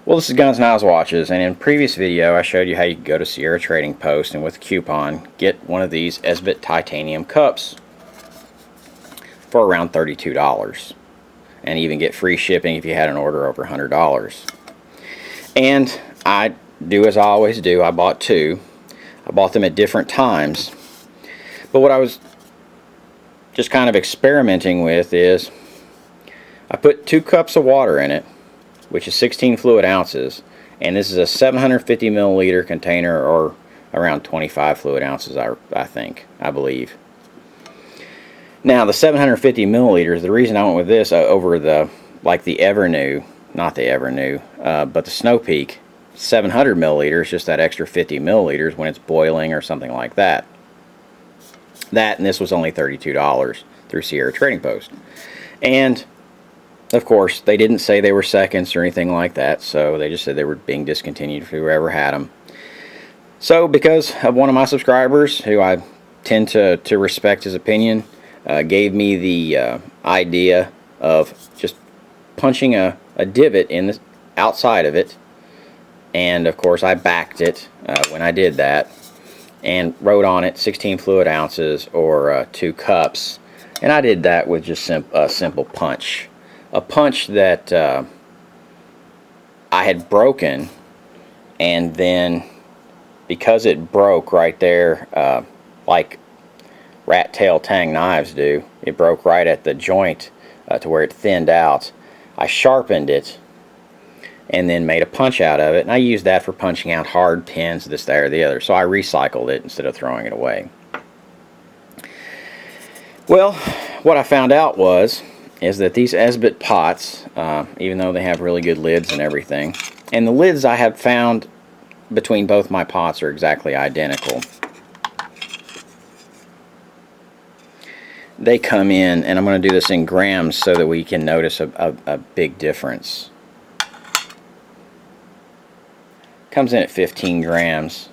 Well, this is Guns, Knives, Watches, and in previous video I showed you how you could go to Sierra Trading Post and with a coupon get one of these Esbit titanium cups for around $32 and even get free shipping if you had an order over $100. And I do as I always do, I bought two. I bought them at different times, but what I was just kind of experimenting with is I put 2 cups of water in it, which is 16 fluid ounces, and this is a 750 milliliter container, or around 25 fluid ounces, I believe. Now the 750 milliliters, the reason I went with this over the Evernew, not the Evernew, but the Snow Peak 700 milliliters, just that extra 50 milliliters when it's boiling or something like that. That and this was only $32 through Sierra Trading Post. And of course, they didn't say they were seconds or anything like that, so they just said they were being discontinued for whoever had them. So, because of one of my subscribers, who I tend to respect his opinion, gave me the idea of just punching a divot in the outside of it, and of course I backed it when I did that, and wrote on it 16 fluid ounces or 2 cups, and I did that with just a simple punch. A punch that I had broken, and then because it broke right there, like rat tail tang knives do, it broke right at the joint to where it thinned out. I sharpened it and then made a punch out of it, and I used that for punching out hard pins, this, that, or the other. So I recycled it instead of throwing it away. Well, what I found out is that these Esbit pots, even though they have really good lids and everything, and the lids I have found between both my pots are exactly identical. They come in, and I'm going to do this in grams so that we can notice a big difference. Comes in at 15 grams.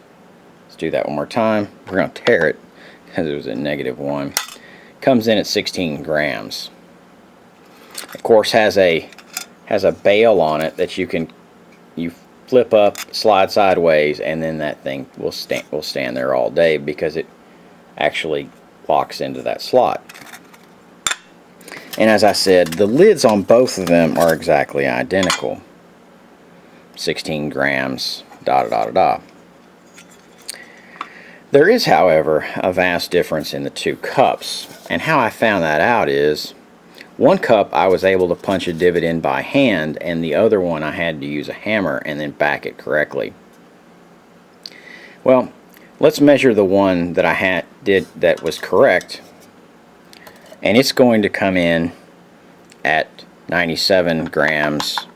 Let's do that one more time. We're going to tear it because it was a -1. Comes in at 16 grams. Of course, has a bail on it that you flip up, slide sideways, and then that thing will stand there all day because it actually locks into that slot. And as I said, the lids on both of them are exactly identical. 16 grams, da da da da da. There is, however, a vast difference in the 2 cups, and how I found that out is, one cup I was able to punch a divot in by hand, and the other one I had to use a hammer and then back it correctly. Well, let's measure the one that I did that was correct, and it's going to come in at 97 grams,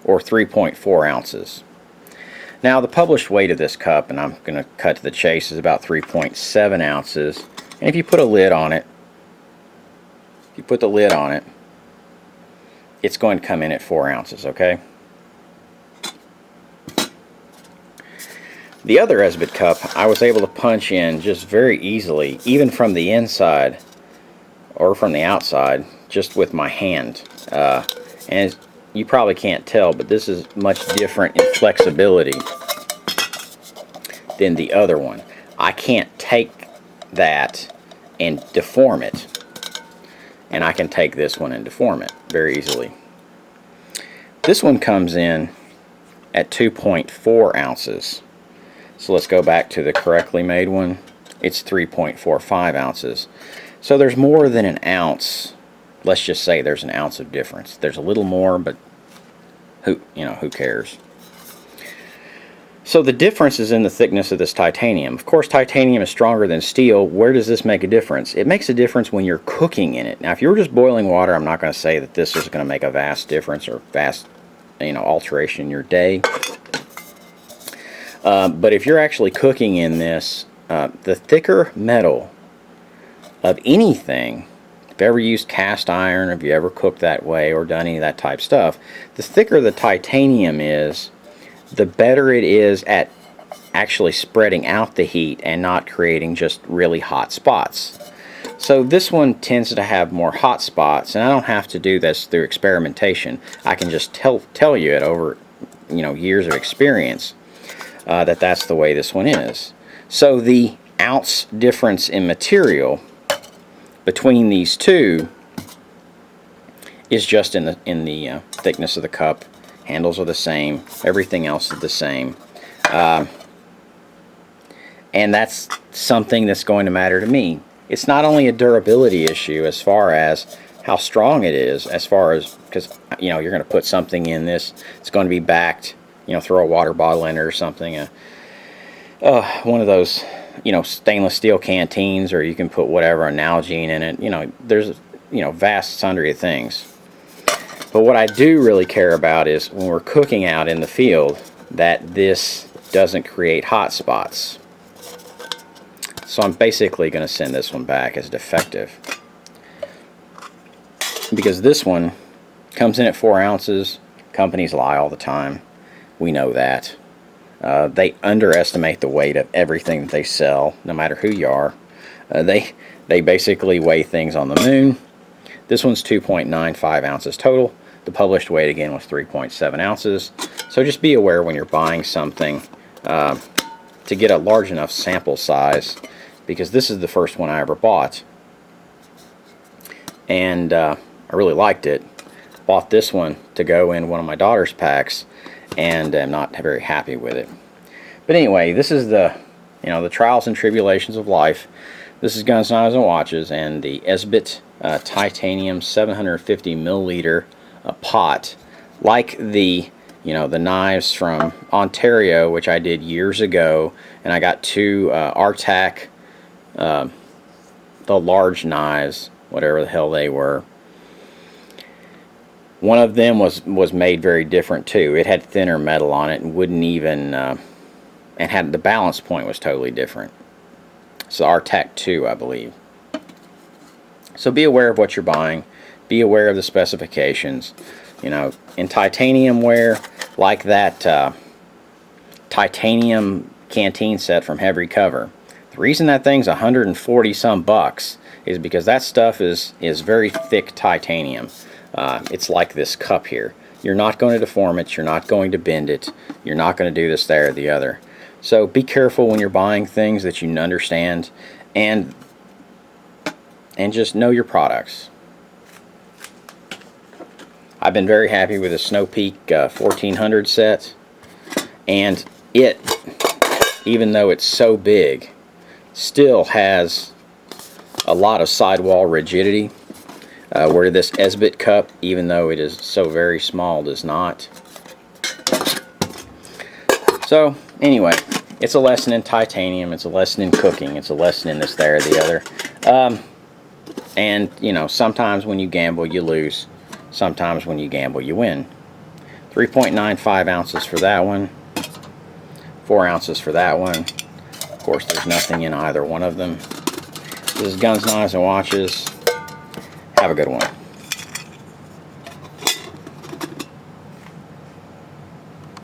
or 3.4 ounces. Now the published weight of this cup, and I'm going to cut to the chase, is about 3.7 ounces. And if you put a lid on it, it's going to come in at 4 ounces, okay? The other Esbit cup, I was able to punch in just very easily, even from the inside or from the outside, just with my hand. And you probably can't tell, but this is much different in flexibility than the other one. I can't take that and deform it, and I can take this one and deform it very easily. This one comes in at 2.4 ounces. So let's go back to the correctly made one. It's 3.45 ounces. So there's more than an ounce. Let's just say there's an ounce of difference. There's a little more, but who cares? So the difference is in the thickness of this titanium. Of course, titanium is stronger than steel. Where does this make a difference? It makes a difference when you're cooking in it. Now, if you were just boiling water, I'm not going to say that this is going to make a vast difference or vast, alteration in your day. But if you're actually cooking in this, the thicker metal of anything, if you ever used cast iron, if you ever cooked that way or done any of that type stuff, the thicker the titanium is, the better it is at actually spreading out the heat and not creating just really hot spots. So this one tends to have more hot spots, and I don't have to do this through experimentation. I can just tell you it over, you know, years of experience that that's the way this one is. So the ounce difference in material between these two is just in the thickness of the cup. Handles are the same. Everything else is the same. And that's something that's going to matter to me. It's not only a durability issue as far as how strong it is, as far as, because, you know, you're going to put something in this, it's going to be backed, you know, throw a water bottle in it or something. One of those, you know, stainless steel canteens, or you can put whatever, a Nalgene in it. You know, there's, you know, vast sundry of things. But what I do really care about is when we're cooking out in the field, that this doesn't create hot spots. So I'm basically going to send this one back as defective, because this one comes in at 4 ounces. Companies lie all the time. We know that. They underestimate the weight of everything that they sell, no matter who you are. They basically weigh things on the moon. This one's 2.95 ounces total. The published weight again was 3.7 ounces. So just be aware when you're buying something to get a large enough sample size, because this is the first one I ever bought, and I really liked it. Bought this one to go in one of my daughter's packs, and I'm not very happy with it. But anyway, this is the, you know, the trials and tribulations of life. This is Guns, Knives, and Watches, and the Esbit titanium 750 milliliter pot, like the, you know, the knives from Ontario, which I did years ago, and I got 2 RTAC, the large knives, whatever the hell they were. One of them was made very different too. It had thinner metal on it and wouldn't even, and had, the balance point was totally different. So RTAC 2, I believe. So be aware of what you're buying. Be aware of the specifications. You know, in titanium ware, like that titanium canteen set from Heavy Cover. The reason that thing's 140 some bucks is because that stuff is very thick titanium. It's like this cup here. You're not going to deform it. You're not going to bend it. You're not going to do this, there, or the other. So be careful when you're buying things that you understand, and just know your products. I've been very happy with the Snow Peak 1400 set, and it, even though it's so big, still has a lot of sidewall rigidity, where this Esbit cup, even though it is so very small, does not. So anyway, it's a lesson in titanium, it's a lesson in cooking, it's a lesson in this, there, or the other. And you know, sometimes when you gamble you lose, sometimes when you gamble you win. 3.95 ounces for that one, 4 ounces for that one. Of course, there's nothing in either one of them. This is Guns, Knives, and Watches. Have a good one.